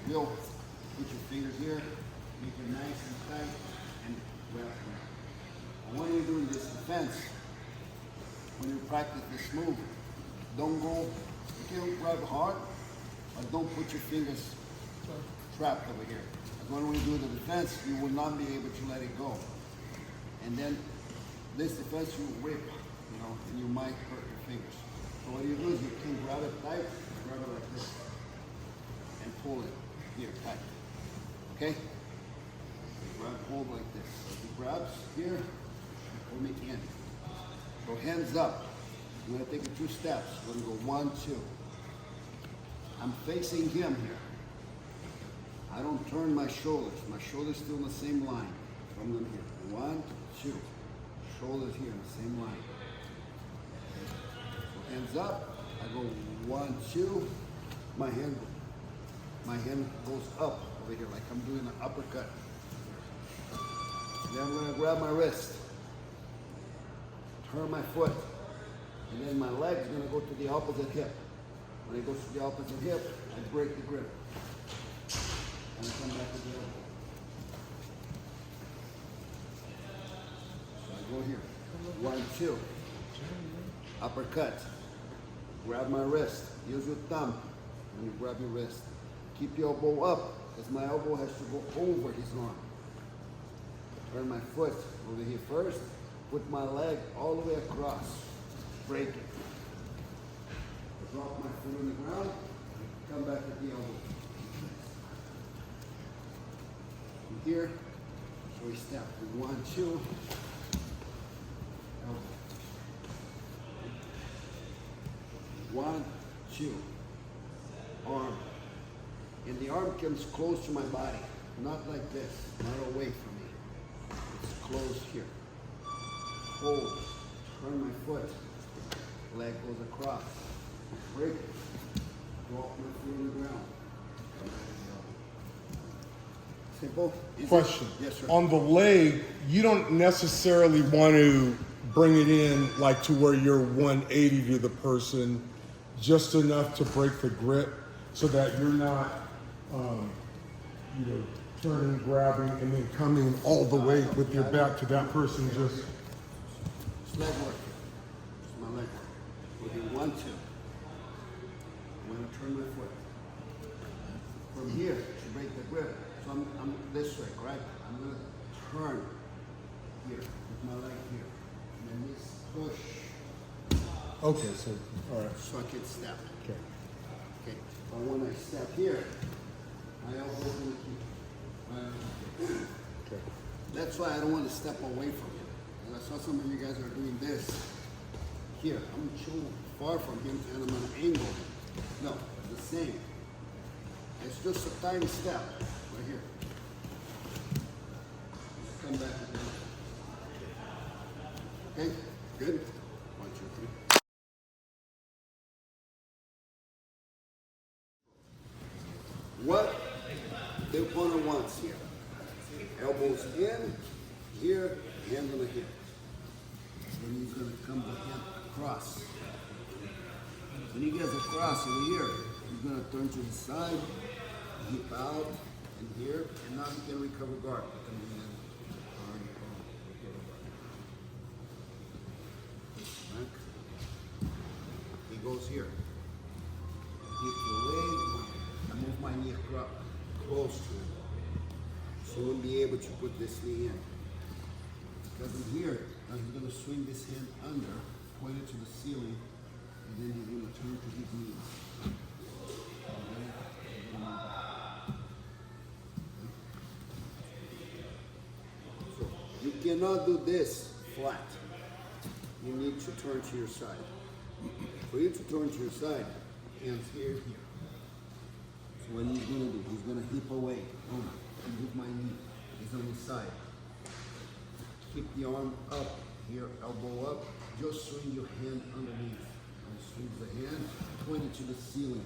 will put your fingers here, make it nice and tight, and grab them. And when you're doing this defense, when you practice this move, don't go, you can grab hard, but don't put your fingers trapped over here. Because when we do the defense, you will not be able to let it go. And then this defense, you whip, and you might hurt your fingers. So what you do is you can grab it tight, grab it like this, and pull it here tight. Okay? Grab, hold like this. So he grabs here, pull me in. So hands up. I'm gonna take it 2 steps. We're gonna go 1, 2. I'm facing him here. I don't turn my shoulders. My shoulders still in the same line from them here. 1, 2. Shoulders here in the same line. So hands up. I go 1, 2. My hand goes up over here like I'm doing an uppercut. Then I'm gonna grab my wrist, turn my foot, and then my leg is gonna go to the opposite hip. When it goes to the opposite hip, I break the grip. And I come back to the elbow. So I go here. 1, 2. Uppercut. Grab my wrist. Use your thumb when you grab your wrist. Keep your elbow up, because my elbow has to go over his arm. Turn my foot over here first. Put my leg all the way across. Break it. Drop my foot on the ground. Come back at the elbow. From here, so we step. 1, 2. Elbow. 1, 2. Arm. And the arm comes close to my body. Not like this. Not away from me. It's close here. Hold. Turn my foot. Leg goes across. Break it. Drop my foot on the ground. Simple. Easy. Question. Yes, sir. On the leg, you don't necessarily want to bring it in like to where you're 180 to the person, just enough to break the grip so that you're not, turning, grabbing, and then coming all the way with your back to that person. Just It's leg work. It's my leg work. We'll do 1, 2. I'm going to turn my foot. From here to break the grip. So I'm this way, right? I'm going to turn here with my leg here. And then this push. okay. So all right. So I can step. Okay. Okay. But when I step here, my elbow is going to keep. Okay. That's why I don't want to step away from him. And I saw some of you guys are doing this. Here, I'm too far from him and I'm on an angle. No, the same. It's just a tiny step right here. Come back again. Okay, good. 1, 2, 3. What the opponent wants here. Elbows in, here, hand on the hip. Then he's going to come the hand across. When he gets across over here, he's going to turn to the side, hip out, and here, and now he can recover guard. Back. He goes here. Hips away, I move my knee across, close to him. So he won't be able to put this knee in. Because in here, now he's going to swing this hand under, point it to the ceiling, and then he's going to turn to his knees. So you cannot do this flat. You need to turn to your side. For you to turn to your side, hands here, here. So what he's going to do, he's going to hip away. Move my knee. He's on the side. Keep the arm up, here, elbow up. Just swing your hand underneath. And swing the hand, point it to the ceiling.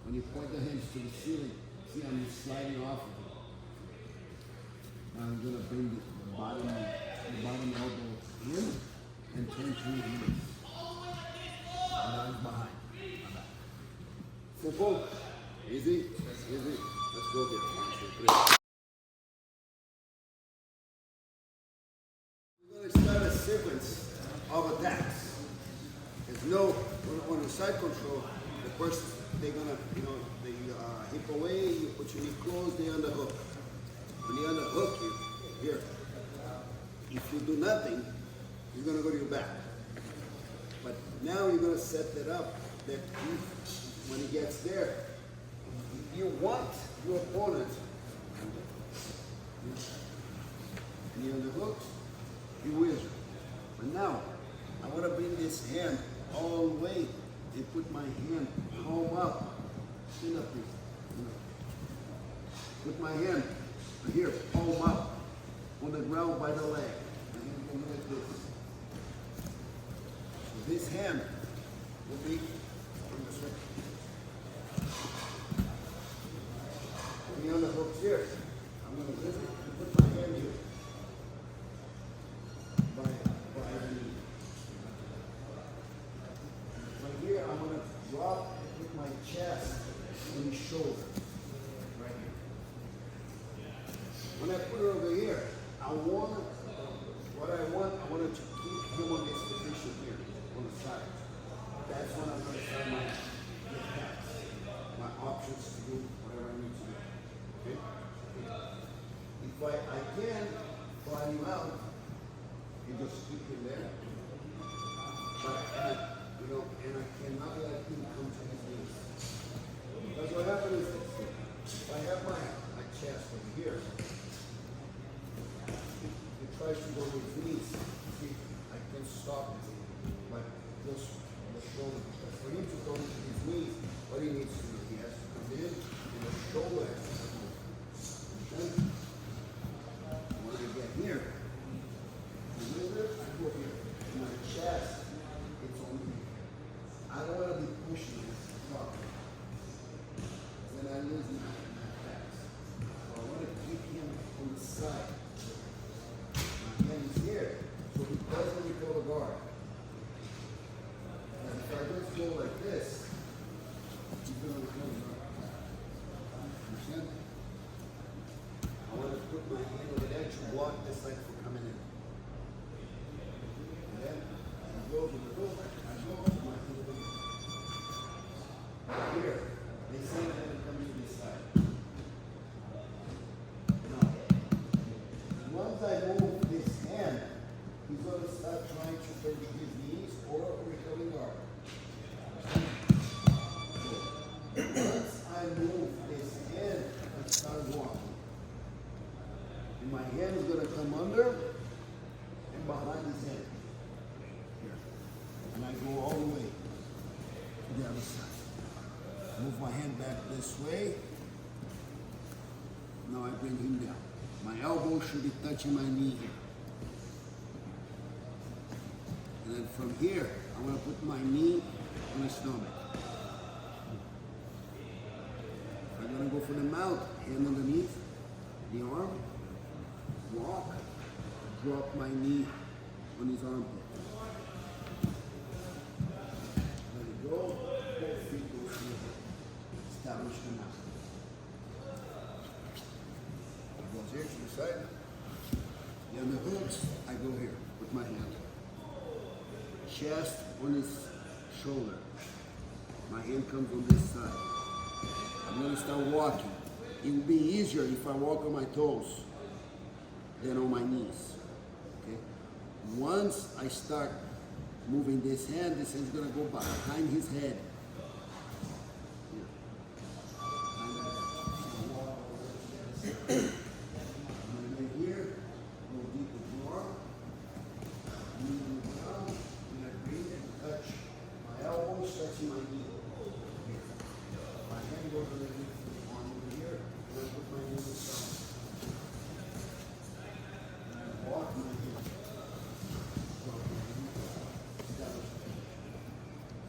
When you point the hands to the ceiling, see I'm sliding off of it. Now I'm going to bring the bottom elbow in and turn to your knees. And arms behind. Simple. Easy. Easy. Let's go here. 1, 2, 3. We're gonna start a sequence of attacks. There's no, on the side control, the first, they're gonna, they hip away, you put your knee close, they underhook. When they underhook you, here, if you do nothing, you're gonna go to your back. But now you're gonna set that up that when he gets there, if you want your opponent, and he underhooks, he wins. But now, I want to bring this hand all the way and put my hand palm up. Stand up here. Put my hand here, palm up, on the ground by the leg. My hand going like this. So this hand will be on this way. When you're on the hooks here, I'm going to lift it and put my hand here. By the knee. From here, I'm going to drop and put my chest on his shoulder. Right here. When I put it over here, I want to keep him on this position here, on the side. That's when I'm going to start my attacks, my options to do whatever I need to do. Okay? If I can fly him out, you just keep him there. But and I cannot let him come to his knees. Because what happens is this. If I have my chest over here, he tries to go to his knees. See, I can stop him. But just the shoulder. Because for him to go to his knees, what he needs to do, he has to come in and the shoulder has to come over. Okay? When I get here, I go here. My chest, it's on me. I don't want to be pushing this up. Then I lose my attacks. So I want to keep him on the side. My hand is here, so he doesn't recall the guard. And if I just go like this, he's going to recall the guard. Understand? I want to put my hand on the edge to block this leg from coming in. And then I go to the hook, I go to my hand. Here, they say that it comes to this side. Now, once I move this hand, he's going to start trying to turn to his knees or recovering guard. So, once I move this hand, I start walking. And my hand is going to come under and behind his head. Here. And I go all the way to the other side. Move my hand back this way. Now I bring him down. My elbow should be touching my knee here. And then from here, I'm going to put my knee on his stomach. I'm going to go for the mouth, hand underneath, the arm, walk, drop my knee on his armpit. Let it go, both feet go through. Establish the mouth. He goes here to the side. The underhooks, I go here with my hand. Chest on his shoulder. My hand comes on this side. I'm going to start walking. It will be easier if I walk on my toes than on my knees. Okay? Once I start moving this hand is going to go behind his head.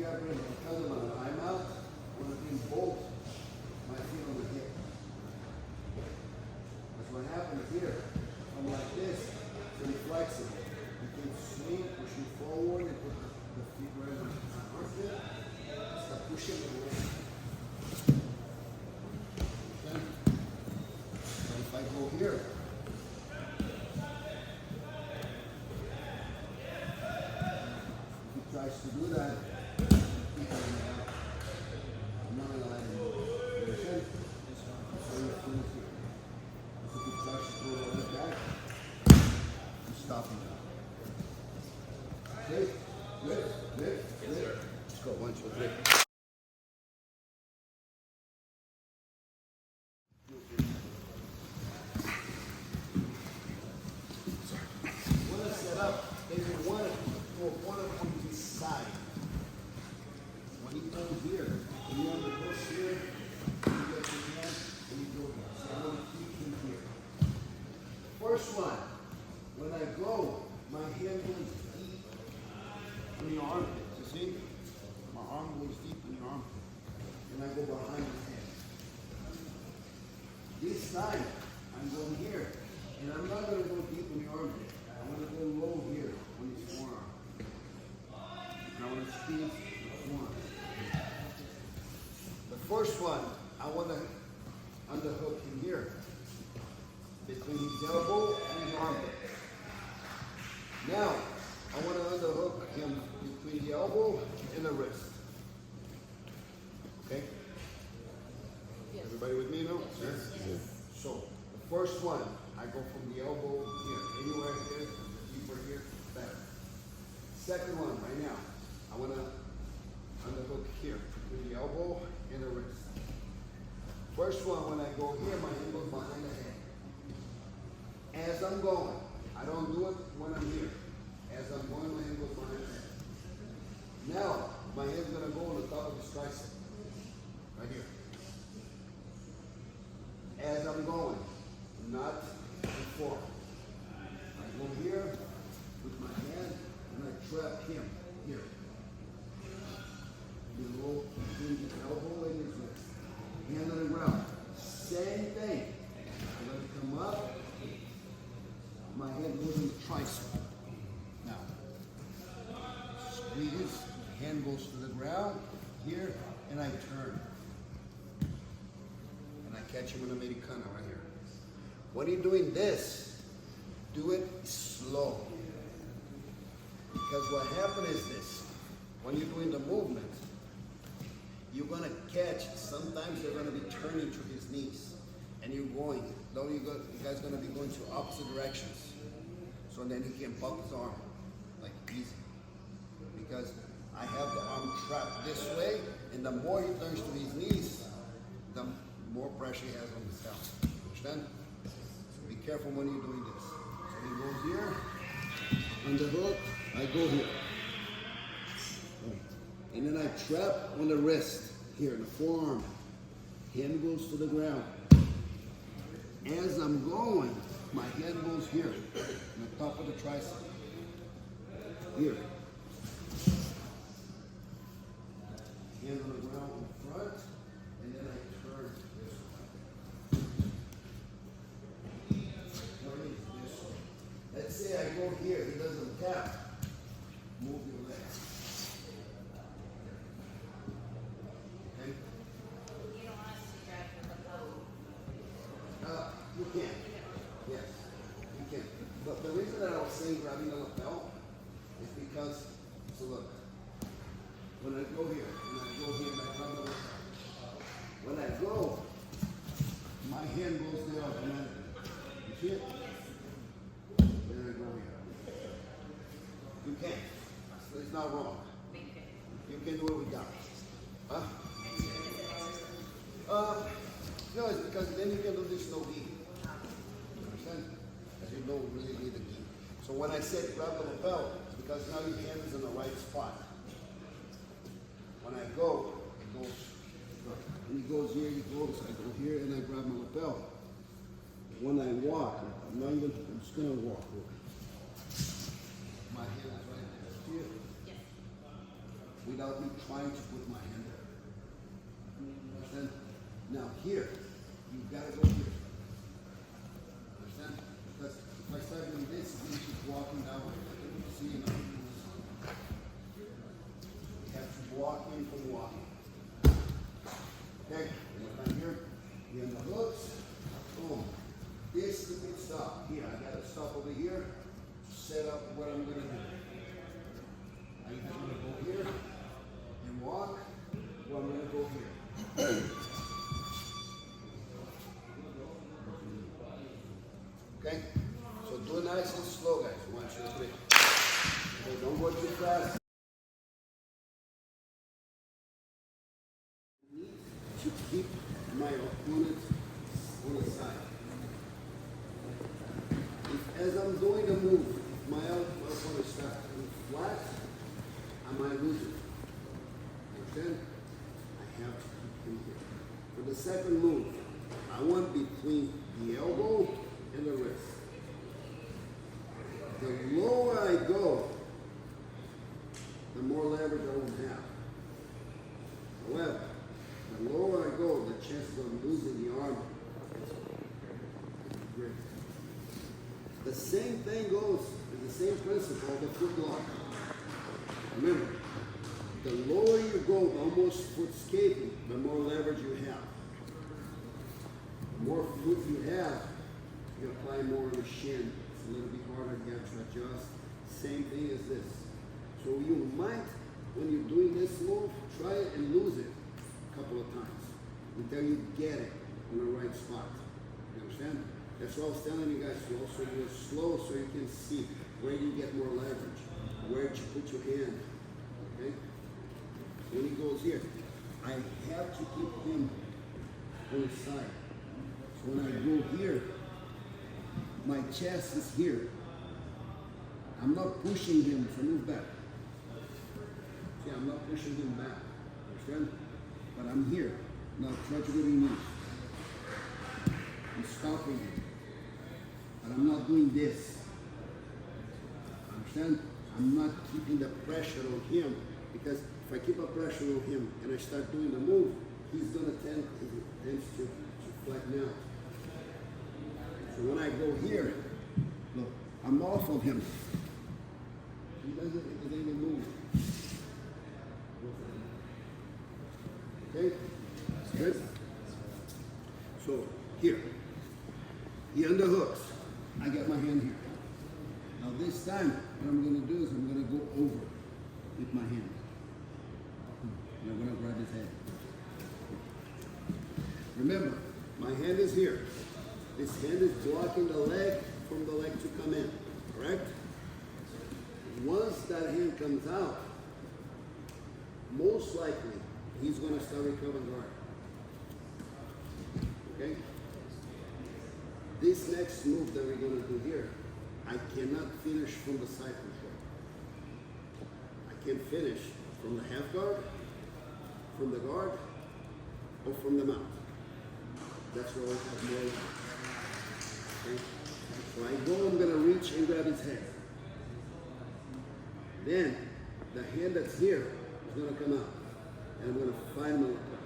Because of my mouth, I'm going to bring both my feet on the hip. That's what happens here. I'm like this, it's really flexible. You can swing, pushing forward, and put the feet right on my armpit. Start pushing it away. Okay? tries to do that, I'm not gonna let him go. You understand? So you feel here. If he tries to go all the way back, you stop him. Okay? Good? Good? Good? Let's go. 1, 2, 3. Want to set up, maybe one on this side. When you go here, you want to push here, you get your hand, and you go here. So I want to keep him here. First one, when I go, my hand goes deep in your armpit. You see? My arm goes deep in your armpit. And I go behind his head. This time, I'm going here. And I'm not going to go deep in the armpit. I want to go low here on his forearm. And I want to squeeze the forearm. The first one, I want to underhook him here. Between his elbow and his armpit. Now, I want to underhook him between the elbow and the wrist. Okay? Yes. Everybody with me now? Yes. So, the first one, I go from the elbow here, anywhere here, deeper here, better. Second one, right now, I want to underhook here, between the elbow and the wrist. First one, when I go here, my hand goes behind the head. As I'm going, I don't do it when I'm here. As I'm going, my hand goes behind the head. Now, my hand's going to go on the top of his tricep. Right here. As I'm going, not before. I go here with my hand and I trap him here. Below between his elbow and his wrist. Hand on the ground. Same thing. I'm going to come up. My hand goes in the tricep. Now, squeeze. Hand goes to the ground here, and I turn. And I catch him in Americana right here. When you're doing this, do it slow. Because what happens is this. When you're doing the movement, you're going to catch, sometimes you're going to be turning to his knees. And you're going, you guys are going to be going to opposite directions. So then he can pop his arm, like easy. Because I have the arm trapped this way, and the more he turns to his knees, the more pressure he has on his scalp. Understand? So be careful when you're doing this. So he goes here, on the hook, I go here. And then I trap on the wrist, here, in the forearm. Hand goes to the ground. As I'm going, my hand goes here, on the top of the tricep. Here. Hand on the ground in front, and then I turn this way. Turning this way. Let's say I go here, he doesn't tap. Move your legs. Okay? You don't want us to grab the lapel. You can. Yes, you can. But the reason that I was saying grabbing the lapel is because, so look, when I go here, and I go here, and I grab the lapel. When I go, my hand goes there automatically. You see it? Then I go here. You can. So it's not wrong. You can do it without. Huh? No, it's because then you can do this no gi. Understand? Because you don't really need the gi. So when I said grab the lapel, it's because now your hand is in the right spot. When I go, it goes. When he goes here, he goes. I go here and I grab my lapel. When I walk, I'm just gonna walk. My hand is right there. Here. Yes. Without me trying to put my hand there. Understand? Now here, you've got to go here. Understand? Because if I start doing this, I'm going to keep walking down. See, you have to walk in from walking. Okay, I'm here. We're in the hooks. Boom. This is a big stop. Here, I got to stop over here. Set up what I'm going to do. I'm going to go here. slow, guys. 1, 2, 3. Okay, don't go too fast. To keep my opponent on the side. If, as I'm doing the move, my opponent starts flat, I might lose it. Understand? I have to keep him here. For the second move, I want between the elbow and the wrist. The lower I go, the more leverage I will have. However, the lower I go, the chances of losing the arm is great. The same thing goes, the same principle of the foot lock. Remember, the lower you go, almost foot escaping, the more leverage you have. The more foot you have, you apply more on the shin. It's a little bit harder, you have to adjust. Same thing as this. So you might, when you're doing this move, try it and lose it a couple of times until you get it in the right spot. You understand? That's what I was telling you guys to also do it slow so you can see where you get more leverage, where you put your hand. Okay? When he goes here, I have to keep him on his side. So when I go here, my chest is here. I'm not pushing him to move back. See, I'm not pushing him back. Understand? But I'm here. Now try to get in. I'm stopping him. But I'm not doing this. Understand? I'm not keeping the pressure on him, because if I keep a pressure on him and I start doing the move, he's gonna tend to flatten out. So when I go here, look, I'm off of him. He doesn't even move. Okay? Good? So here, he underhooks. I get my hand here. Now this time, what I'm going to do is I'm going to go over with my hand. And I'm going to grab his head. Remember, my hand is here. This hand is blocking the leg from the leg to come in. Correct? Once that hand comes out, most likely he's going to start recovering guard. Okay? This next move that we're going to do here, I cannot finish from the side control. I can finish from the half guard, from the guard, or from the mount. That's where I have more leverage. Okay? So I go, I'm going to reach and grab his head. Then, the hand that's here is going to come out. And I'm going to find my lapel.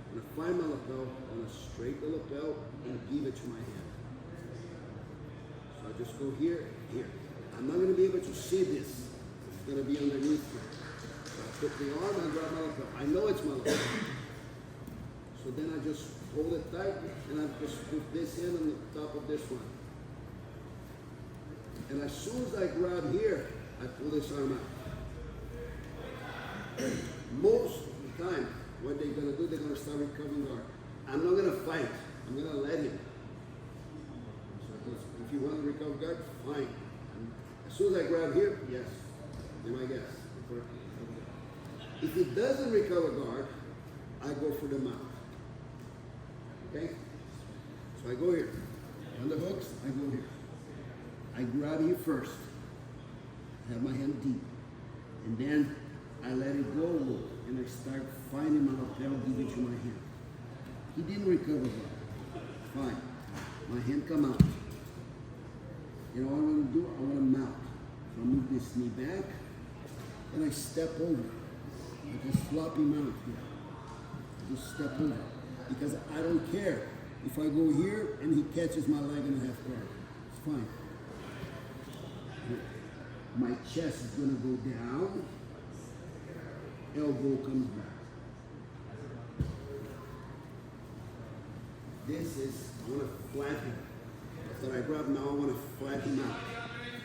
I'm going to find my lapel, I'm going to straighten the lapel and give it to my hand. So I just go here, here. I'm not going to be able to see this. It's going to be underneath here. So I put the arm and grab my lapel. I know it's my lapel. So then I just hold it tight and I just put this in on the top of this one. And as soon as I grab here, I pull this arm out. Most of the time, what they're going to do, they're going to start recovering guard. I'm not going to fight. I'm going to let him. So if you want to recover guard, fine. As soon as I grab here, yes, be my guess. If he doesn't recover guard, I go for the mount. Okay? So I go here. On the hooks, I go here. I grab you first. I have my hand deep. And then I let it go and I start finding my lapel, give it to my hand. He didn't recover guard. Fine. My hand come out. You know what I want to do? I want to mount. So I move this knee back and I step over. I just flop him out here. I just step over. Because I don't care if I go here and he catches my leg in a half guard. It's fine. My chest is going to go down. Elbow comes back. This is, I want to flatten him. After I grab now, I want to flatten him out.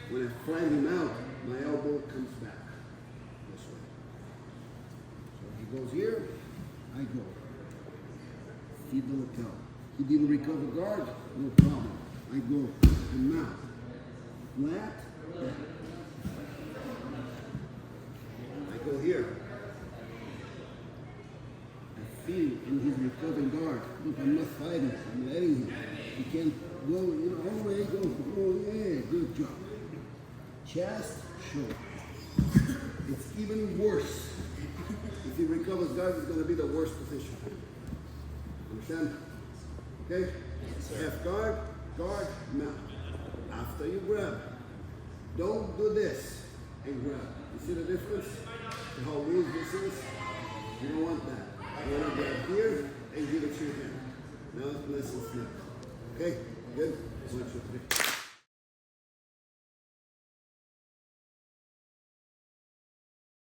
When I flatten him out, my elbow comes back. This way. So he goes here, I go. Feed the lapel. He didn't recover guard, no problem. I go and mount. flat. I go here. I feel in his recovering guard. Look, I'm not fighting. I'm letting him. He can't go, you know, all the way. Go. Oh, yeah, good job. Chest, shoulder. It's even worse. If he recovers guard, it's going to be the worst position. Understand? Okay? Half guard, guard, mount. After you grab, don't do this and grab. You see the difference? How loose this is? You don't want that. You want to grab here and give it to your hand. Now it's nice and snug. Okay? Good? 1, 2, 3.